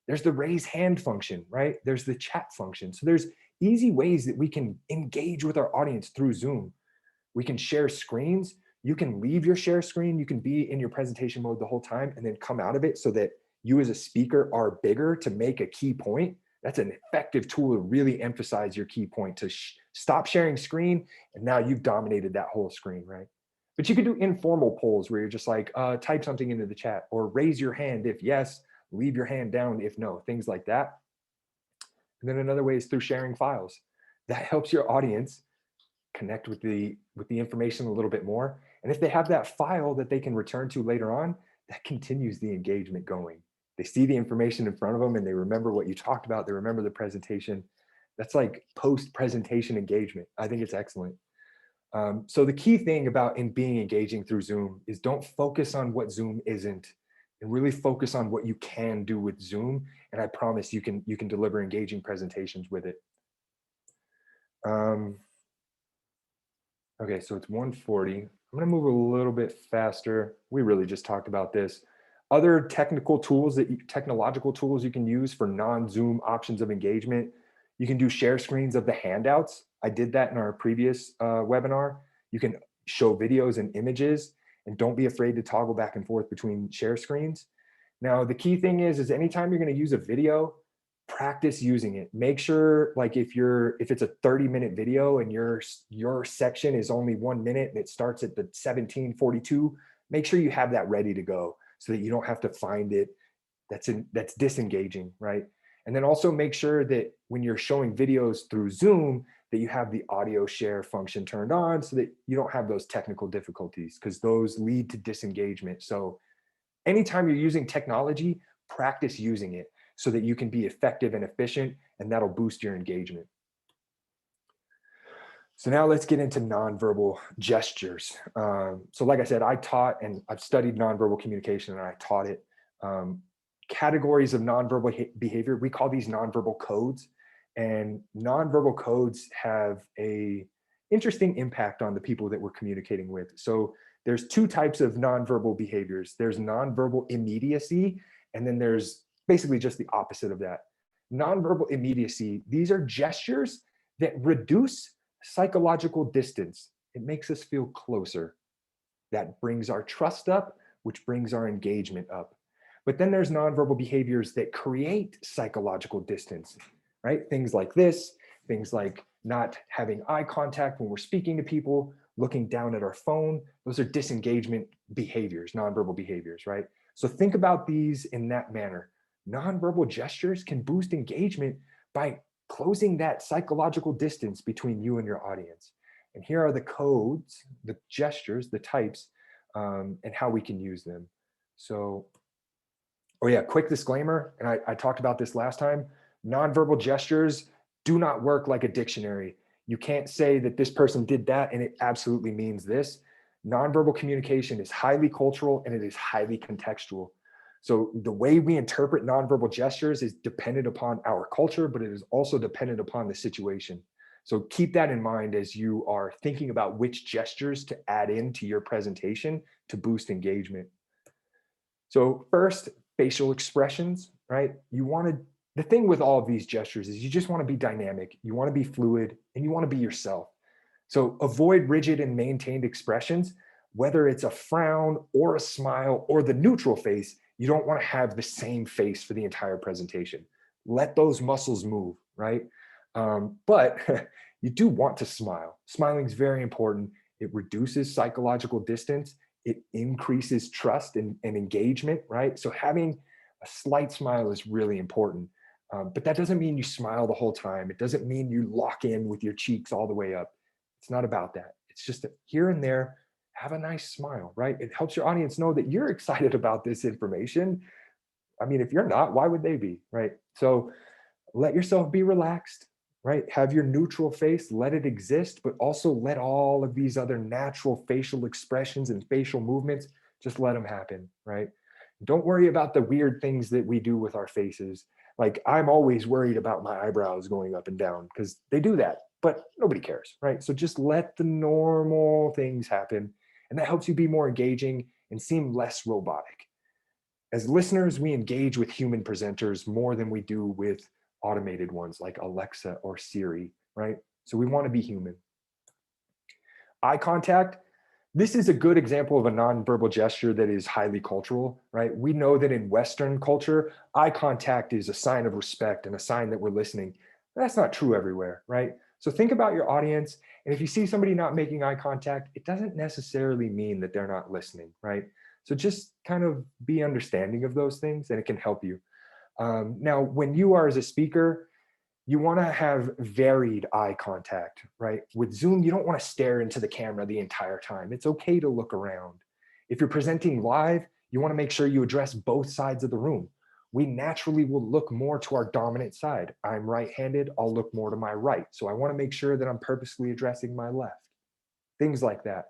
There's the raise hand function, right? There's the chat function. So there's easy ways that we can engage with our audience through Zoom. We can share screens. You can leave your share screen. You can be in your presentation mode the whole time and then come out of it so that you as a speaker are bigger to make a key point. That's an effective tool to really emphasize your key point, to stop sharing screen. And now you've dominated that whole screen, right? But you could do informal polls where you're just like, type something into the chat or raise your hand if yes, leave your hand down if no, things like that. And then another way is through sharing files. That helps your audience connect with the information a little bit more. And if they have that file that they can return to later on, that continues the engagement going. They see the information in front of them and they remember what you talked about. They remember the presentation. That's like post-presentation engagement. I think it's excellent. So the key thing about being engaging through Zoom is don't focus on what Zoom isn't and really focus on what you can do with Zoom. And I promise you can deliver engaging presentations with it. Okay, so it's 1:40. I'm gonna move a little bit faster. We really just talked about this. Other technological tools you can use for non-Zoom options of engagement. You can do share screens of the handouts. I did that in our previous webinar. You can show videos and images, and don't be afraid to toggle back and forth between share screens. Now, the key thing is anytime you're gonna use a video, practice using it. Make sure, like if it's a 30-minute video and your section is only 1 minute and it starts at the 17:42, make sure you have that ready to go so that you don't have to find it. That's disengaging, right? And then also make sure that when you're showing videos through Zoom that you have the audio share function turned on so that you don't have those technical difficulties, because those lead to disengagement. So anytime you're using technology, practice using it so that you can be effective and efficient, and that'll boost your engagement. So now let's get into nonverbal gestures. So like I said, I taught and I've studied nonverbal communication and I taught it. Categories of nonverbal behavior, we call these nonverbal codes, and nonverbal codes have a interesting impact on the people that we're communicating with. So there's two types of nonverbal behaviors. There's nonverbal immediacy, and then there's basically just the opposite of that. Nonverbal immediacy, these are gestures that reduce psychological distance. It makes us feel closer. That brings our trust up, which brings our engagement up. But then there's nonverbal behaviors that create psychological distance, right? Things like this, things like not having eye contact when we're speaking to people, looking down at our phone. Those are disengagement behaviors, nonverbal behaviors, right? So think about these in that manner. Nonverbal gestures can boost engagement by closing that psychological distance between you and your audience. And here are the codes, the gestures, the types, and how we can use them. So, oh yeah, quick disclaimer, and I talked about this last time, nonverbal gestures do not work like a dictionary. You can't say that this person did that and it absolutely means this. Nonverbal communication is highly cultural and it is highly contextual. So the way we interpret nonverbal gestures is dependent upon our culture, but it is also dependent upon the situation. So keep that in mind as you are thinking about which gestures to add into your presentation to boost engagement. So first, facial expressions, right? The thing with all of these gestures is you just want to be dynamic, you want to be fluid, and you want to be yourself. So avoid rigid and maintained expressions, whether it's a frown or a smile or the neutral face. You don't want to have the same face for the entire presentation. Let those muscles move, right? But you do want to smile. Smiling is very important. It reduces psychological distance. It increases trust and engagement, right? So having a slight smile is really important. But that doesn't mean you smile the whole time. It doesn't mean you lock in with your cheeks all the way up. It's not about that. It's just that here and there, have a nice smile, right? It helps your audience know that you're excited about this information. I mean, if you're not, why would they be, right? So let yourself be relaxed, right? Have your neutral face, let it exist, but also let all of these other natural facial expressions and facial movements, just let them happen, right? Don't worry about the weird things that we do with our faces. Like I'm always worried about my eyebrows going up and down because they do that, but nobody cares, right? So just let the normal things happen. And that helps you be more engaging and seem less robotic. As listeners, we engage with human presenters more than we do with automated ones like Alexa or Siri, right? So we want to be human. Eye contact. This is a good example of a nonverbal gesture that is highly cultural, right? We know that in Western culture, eye contact is a sign of respect and a sign that we're listening. That's not true everywhere, right? So think about your audience. And if you see somebody not making eye contact, it doesn't necessarily mean that they're not listening, right? So just kind of be understanding of those things and it can help you. Now, when you are as a speaker, you want to have varied eye contact, right? With Zoom, you don't want to stare into the camera the entire time. It's okay to look around. If you're presenting live, you want to make sure you address both sides of the room. We naturally will look more to our dominant side. I'm right-handed, I'll look more to my right. So I want to make sure that I'm purposely addressing my left. Things like that.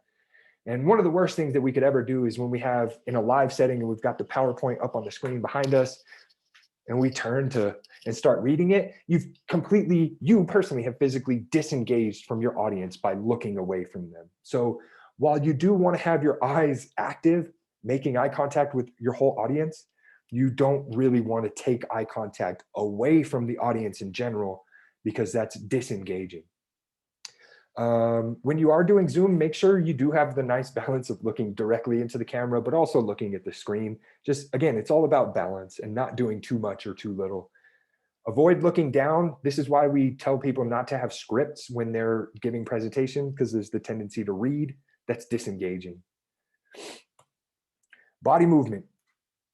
And one of the worst things that we could ever do is when we have in a live setting and we've got the PowerPoint up on the screen behind us, and we turn to and start reading it, you personally have physically disengaged from your audience by looking away from them. So while you do want to have your eyes active, making eye contact with your whole audience, you don't really want to take eye contact away from the audience in general because that's disengaging. When you are doing Zoom, make sure you do have the nice balance of looking directly into the camera, but also looking at the screen. Just again, it's all about balance and not doing too much or too little. Avoid looking down. This is why we tell people not to have scripts when they're giving presentation, because there's the tendency to read. That's disengaging. Body movement.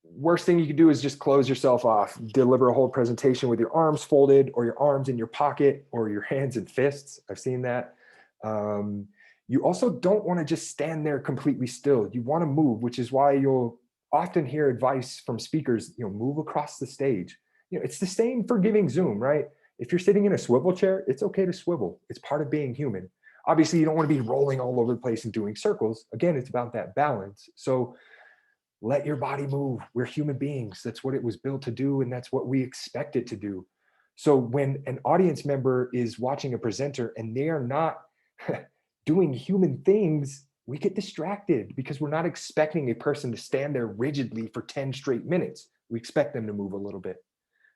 Worst thing you can do is just close yourself off. Deliver a whole presentation with your arms folded or your arms in your pocket or your hands in fists. I've seen that. You also don't want to just stand there completely still. You want to move, which is why you'll often hear advice from speakers, move across the stage. It's the same for giving Zoom, right? If you're sitting in a swivel chair, it's okay to swivel. It's part of being human. Obviously, you don't want to be rolling all over the place and doing circles. Again, it's about that balance. So let your body move. We're human beings. That's what it was built to do, and that's what we expect it to do. So when an audience member is watching a presenter and they are not doing human things, we get distracted because we're not expecting a person to stand there rigidly for 10 straight minutes. We expect them to move a little bit.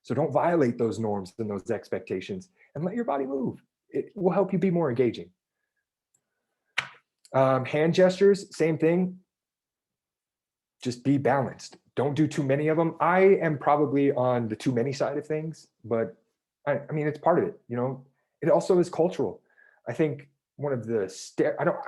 So don't violate those norms and those expectations and let your body move. It will help you be more engaging. Hand gestures, same thing. Just be balanced. Don't do too many of them. I am probably on the too many side of things, but I mean, it's part of it. It also is cultural. I think one of the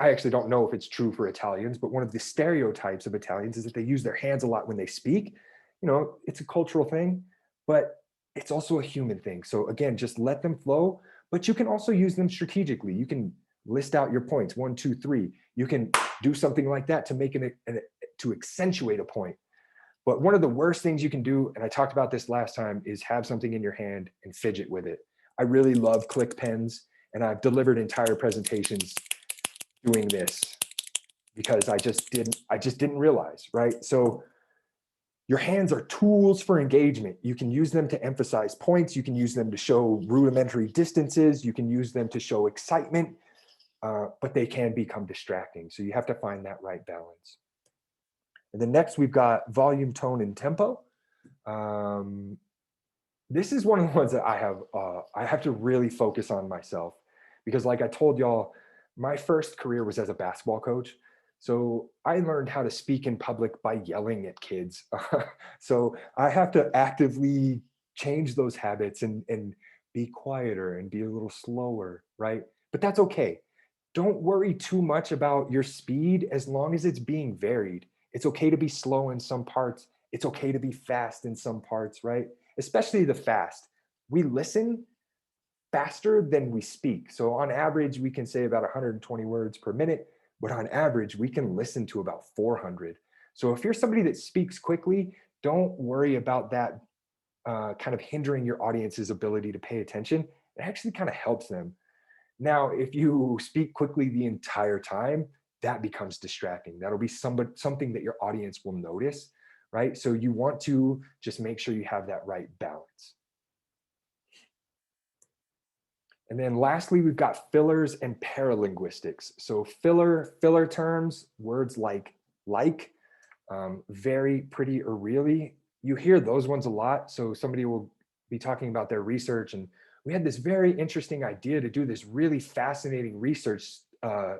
I actually don't know if it's true for Italians, but one of the stereotypes of Italians is that they use their hands a lot when they speak. It's a cultural thing, but it's also a human thing. So again, just let them flow, but you can also use them strategically. You can list out your points, 1, 2, 3. You can do something like that to make to accentuate a point. But one of the worst things you can do, and I talked about this last time, is have something in your hand and fidget with it. I really love click pens, and I've delivered entire presentations doing this because I just didn't realize, right? So your hands are tools for engagement. You can use them to emphasize points. You can use them to show rudimentary distances. You can use them to show excitement, but they can become distracting. So you have to find that right balance. And then next we've got volume, tone, and tempo. This is one of the ones that I have to really focus on myself because like I told y'all, my first career was as a basketball coach. So I learned how to speak in public by yelling at kids. So I have to actively change those habits and be quieter and be a little slower, right? But that's okay. Don't worry too much about your speed as long as it's being varied. It's okay to be slow in some parts. It's okay to be fast in some parts, right? Especially the fast. We listen faster than we speak. So on average, we can say about 120 words per minute, but on average, we can listen to about 400. So if you're somebody that speaks quickly, don't worry about that kind of hindering your audience's ability to pay attention. It actually kind of helps them. Now, if you speak quickly the entire time, that becomes distracting. That'll be something that your audience will notice, right? So you want to just make sure you have that right balance. And then lastly, we've got fillers and paralinguistics. So filler terms, words like, very, pretty, or really. You hear those ones a lot. So somebody will be talking about their research, and we had this very interesting idea to do this really fascinating research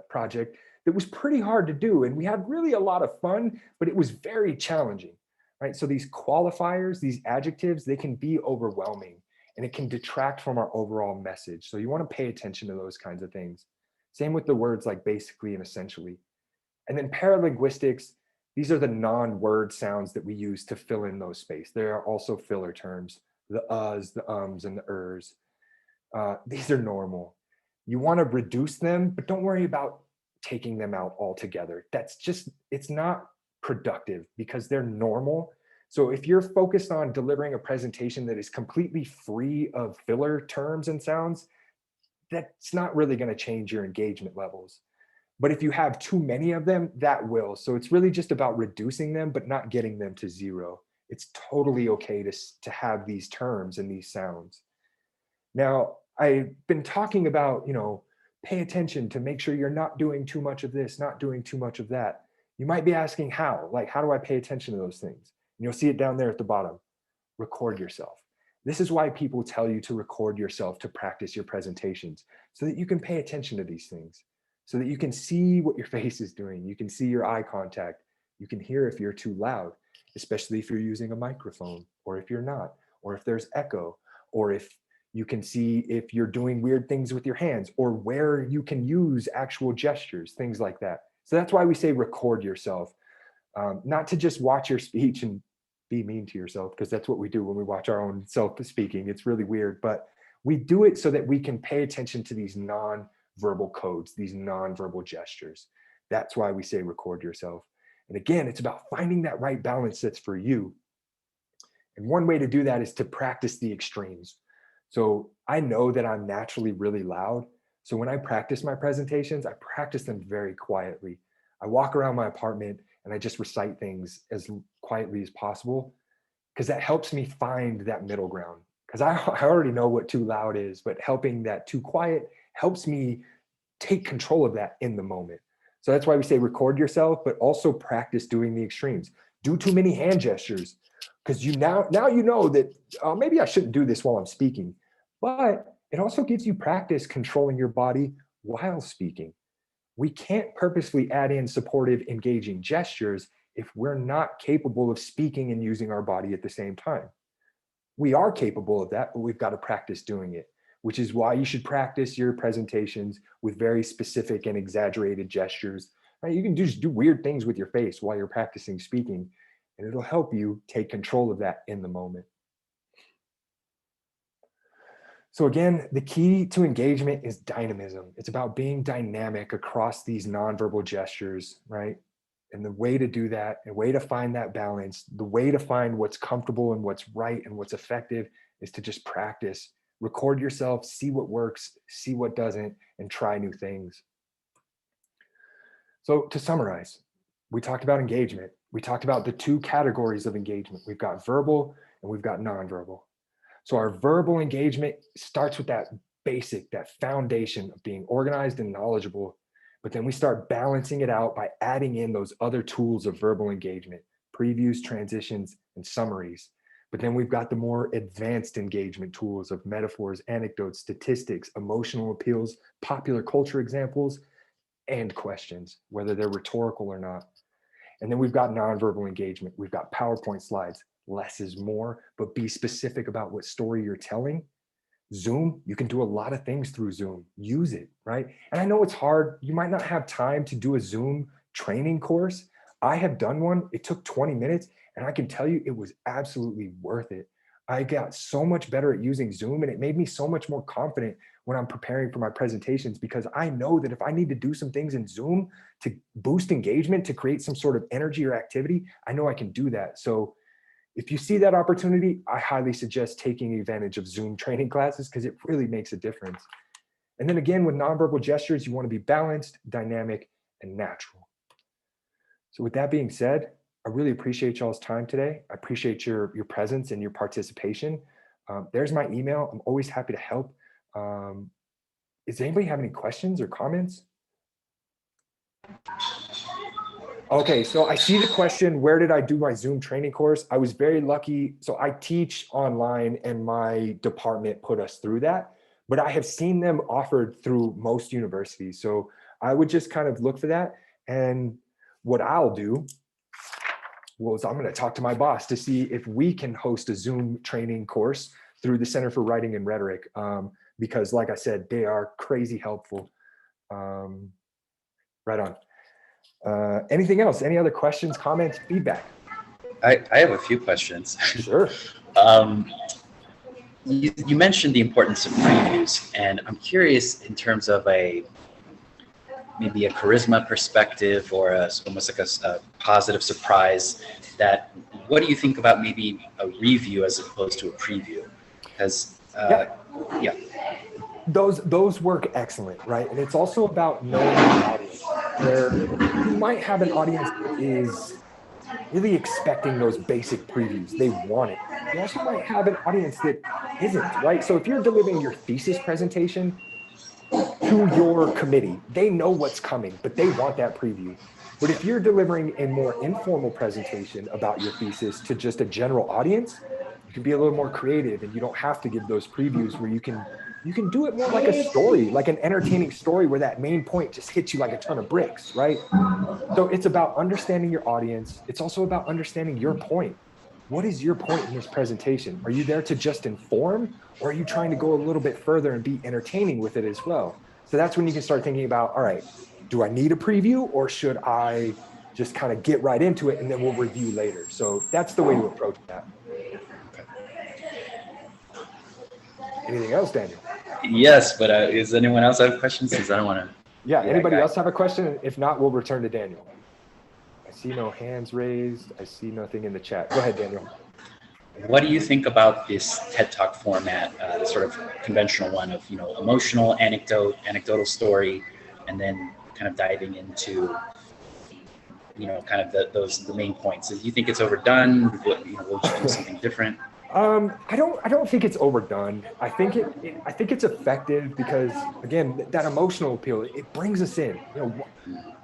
project that was pretty hard to do. And we had really a lot of fun, but it was very challenging, right? So these qualifiers, these adjectives, they can be overwhelming and it can detract from our overall message. So you want to pay attention to those kinds of things. Same with the words like basically and essentially. And then paralinguistics, these are the non-word sounds that we use to fill in those space. There are also filler terms, the uhs, the ums, and the ers. These are normal. You want to reduce them, but don't worry about taking them out altogether. It's not productive because they're normal. So if you're focused on delivering a presentation that is completely free of filler terms and sounds, that's not really going to change your engagement levels. But if you have too many of them, that will. So it's really just about reducing them, but not getting them to zero. It's totally okay to have these terms and these sounds. Now, I've been talking about, pay attention to make sure you're not doing too much of this, not doing too much of that. You might be asking how, like, how do I pay attention to those things? And you'll see it down there at the bottom. Record yourself. This is why people tell you to record yourself to practice your presentations, so that you can pay attention to these things, so that you can see what your face is doing. You can see your eye contact. You can hear if you're too loud, especially if you're using a microphone, or if you're not, or if there's echo, or if you can see if you're doing weird things with your hands, or where you can use actual gestures, things like that. So that's why we say record yourself, not to just watch your speech and be mean to yourself, because that's what we do when we watch our own self speaking. It's really weird, but we do it so that we can pay attention to these non-verbal codes, these non-verbal gestures. That's why we say record yourself. And again, it's about finding that right balance that's for you. And one way to do that is to practice the extremes. So I know that I'm naturally really loud. So when I practice my presentations, I practice them very quietly. I walk around my apartment and I just recite things as quietly as possible, because that helps me find that middle ground. Because I already know what too loud is, but helping that too quiet helps me take control of that in the moment. So that's why we say record yourself, but also practice doing the extremes. Do too many hand gestures, because now you know that maybe I shouldn't do this while I'm speaking, but it also gives you practice controlling your body while speaking. We can't purposely add in supportive, engaging gestures if we're not capable of speaking and using our body at the same time. We are capable of that, but we've got to practice doing it, which is why you should practice your presentations with very specific and exaggerated gestures. Right? You can just do weird things with your face while you're practicing speaking, and it'll help you take control of that in the moment. So again, the key to engagement is dynamism. It's about being dynamic across these nonverbal gestures, right? And the way to do that, a way to find that balance, the way to find what's comfortable and what's right and what's effective is to just practice. Record yourself, see what works, see what doesn't, and try new things. So to summarize, we talked about engagement. We talked about the two categories of engagement. We've got verbal and we've got nonverbal. So our verbal engagement starts with that basic, that foundation of being organized and knowledgeable, but then we start balancing it out by adding in those other tools of verbal engagement, previews, transitions, and summaries. But then we've got the more advanced engagement tools of metaphors, anecdotes, statistics, emotional appeals, popular culture examples, and questions, whether they're rhetorical or not. And then we've got nonverbal engagement. We've got PowerPoint slides. Less is more, but be specific about what story you're telling. Zoom, you can do a lot of things through Zoom. Use it, right? And I know it's hard. You might not have time to do a Zoom training course. I have done one. It took 20 minutes, and I can tell you it was absolutely worth it. I got so much better at using Zoom, and it made me so much more confident when I'm preparing for my presentations, because I know that if I need to do some things in Zoom to boost engagement, to create some sort of energy or activity, I know I can do that. So if you see that opportunity, I highly suggest taking advantage of Zoom training classes, because it really makes a difference. And then again, with nonverbal gestures, you want to be balanced, dynamic, and natural. So with that being said, I really appreciate y'all's time today. I appreciate your presence and your participation. There's my email. I'm always happy to help. Does anybody have any questions or comments? Okay, so I see the question, where did I do my Zoom training course? I was very lucky. So I teach online, and my department put us through that, but I have seen them offered through most universities. So I would just kind of look for that. And what I'll do was I'm going to talk to my boss to see if we can host a Zoom training course through the Center for Writing and Rhetoric, because like I said, they are crazy helpful. Right on. Anything else? Any other questions, comments, feedback?
I have a few questions.
Sure.
You mentioned the importance of previews, and I'm curious in terms of maybe a charisma perspective, or almost like a positive surprise. What do you think about maybe a review as opposed to a preview? Because yeah.
Those work excellent, right? And it's also about knowing the audience, where you might have an audience that is really expecting those basic previews. They want it. You also might have an audience that isn't, right? So if you're delivering your thesis presentation to your committee, they know what's coming, but they want that preview. But if you're delivering a more informal presentation about your thesis to just a general audience, you can be a little more creative, and you don't have to give those previews, where you can do it more like a story, like an entertaining story, where that main point just hits you like a ton of bricks, right? So it's about understanding your audience. It's also about understanding your point. What is your point in this presentation? Are you there to just inform, or are you trying to go a little bit further and be entertaining with it as well? So that's when you can start thinking about, all right, do I need a preview, or should I just kind of get right into it and then we'll review later? So that's the way to approach that. Anything else, Daniel?
Yes, but does anyone else have questions? Because I don't want to.
Yeah, anybody else have a question? If not, we'll return to Daniel. I see no hands raised. I see nothing in the chat. Go ahead, Daniel.
What do you think about this TED Talk format, the sort of conventional one of, emotional anecdotal story, and then kind of diving into, kind of the main points? Do you think it's overdone? Will you do something different?
I don't think it's overdone. I think it's effective, because again, that emotional appeal, it brings us in.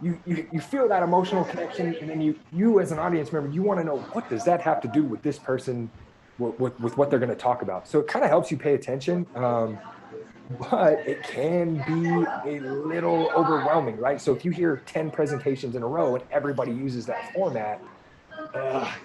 You feel that emotional connection, and then you as an audience member, you want to know, what does that have to do with this person, with what they're going to talk about. So it kind of helps you pay attention, but it can be a little overwhelming, right? So if you hear 10 presentations in a row and everybody uses that format,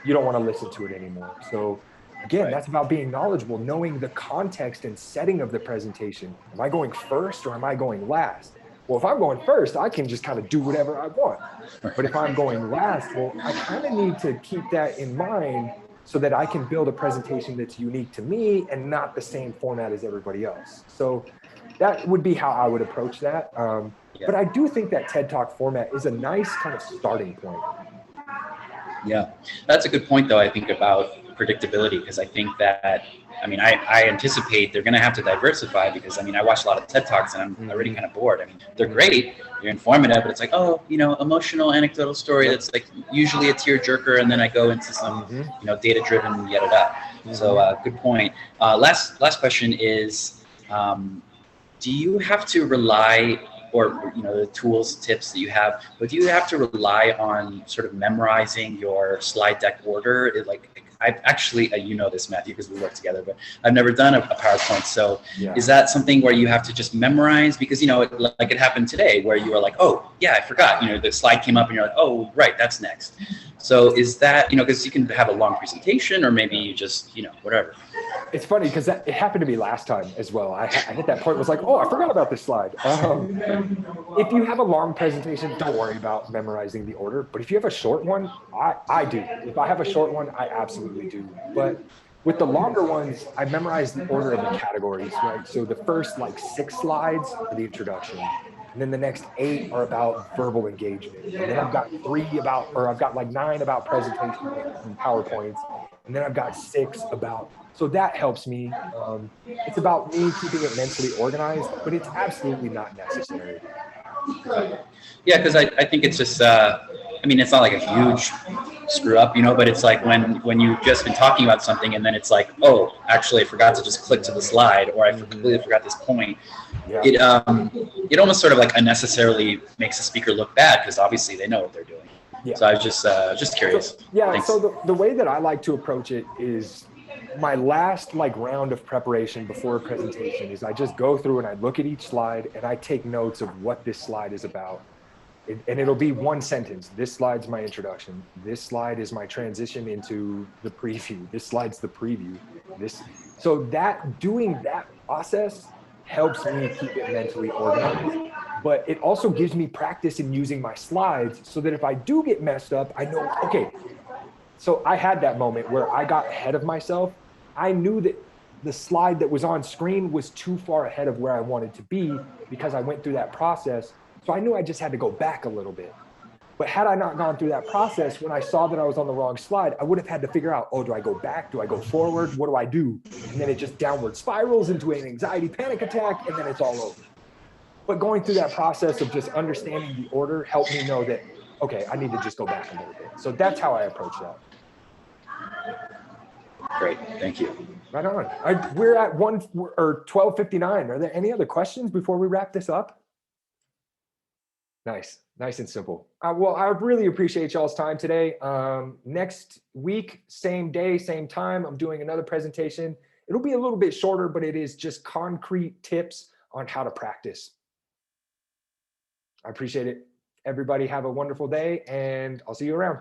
you don't want to listen to it anymore. So again, that's about being knowledgeable, knowing the context and setting of the presentation. Am I going first, or am I going last? Well, if I'm going first, I can just kind of do whatever I want. But if I'm going last, well, I kind of need to keep that in mind, so that I can build a presentation that's unique to me and not the same format as everybody else. So that would be how I would approach that. But I do think that TED Talk format is a nice kind of starting point.
Yeah, that's a good point, though, I think, about predictability, because I think that, I anticipate they're going to have to diversify, because, I watch a lot of TED Talks, and I'm already kind of bored. They're great, they're informative, but it's like, emotional anecdotal story that's like usually a tearjerker, and then I go into some, data-driven yada. So good point. Last question is, do you have to rely, or the tools, tips that you have, but do you have to rely on sort of memorizing your slide deck order, I've actually, you know this, Matthew, because we work together, but I've never done a PowerPoint. So
Yeah.
is that something where you have to just memorize? Because, you know, like it happened today where you were like, oh, yeah, I forgot. You know, the slide came up and you're like, oh, right, that's next. So is that, you know, because you can have a long presentation or maybe you just, you know, whatever.
It's funny because it happened to me last time as well. I hit that point, was like, oh, I forgot about this slide. If you have a long presentation, don't worry about memorizing the order. But if you have a short one, I do. If I have a short one, I absolutely do. But with the longer ones, I memorize the order of the categories, right? So the first like 6 slides are the introduction. And then the next 8 are about verbal engagement. And then I've got 3 about, or I've got like 9 about presentations and PowerPoints. And then I've got 6 about, so that helps me. It's about me keeping it mentally organized, but it's absolutely not necessary.
Yeah, because I think it's just, I mean, it's not like a huge screw up, you know, but it's like when you've just been talking about something and then it's like, oh, actually I forgot to just click to the slide, or I completely forgot this point.
Yeah.
It almost sort of like unnecessarily makes the speaker look bad because obviously they know what they're doing.
Yeah.
So I was just curious.
So, yeah.
Thanks.
So the way that I like to approach it is my last like round of preparation before a presentation is I just go through and I look at each slide and I take notes of what this slide is about. And it'll be one sentence. This slide's my introduction. This slide is my transition into the preview. This slide's the preview. So that doing that process helps me keep it mentally organized, but it also gives me practice in using my slides so that if I do get messed up, I know, okay, so I had that moment where I got ahead of myself. I knew that the slide that was on screen was too far ahead of where I wanted to be because I went through that process. So I knew I just had to go back a little bit. But had I not gone through that process, when I saw that I was on the wrong slide, I would have had to figure out, oh, do I go back? Do I go forward? What do I do? And then it just downward spirals into an anxiety panic attack, and then it's all over. But going through that process of just understanding the order helped me know that, okay, I need to just go back a little bit. So that's how I approach that.
Great, thank you.
Right on. We're at 12:59. Are there any other questions before we wrap this up? Nice and simple. Well, I really appreciate y'all's time today. Next week, same day, same time, I'm doing another presentation. It'll be a little bit shorter, but it is just concrete tips on how to practice. I appreciate it. Everybody have a wonderful day, and I'll see you around.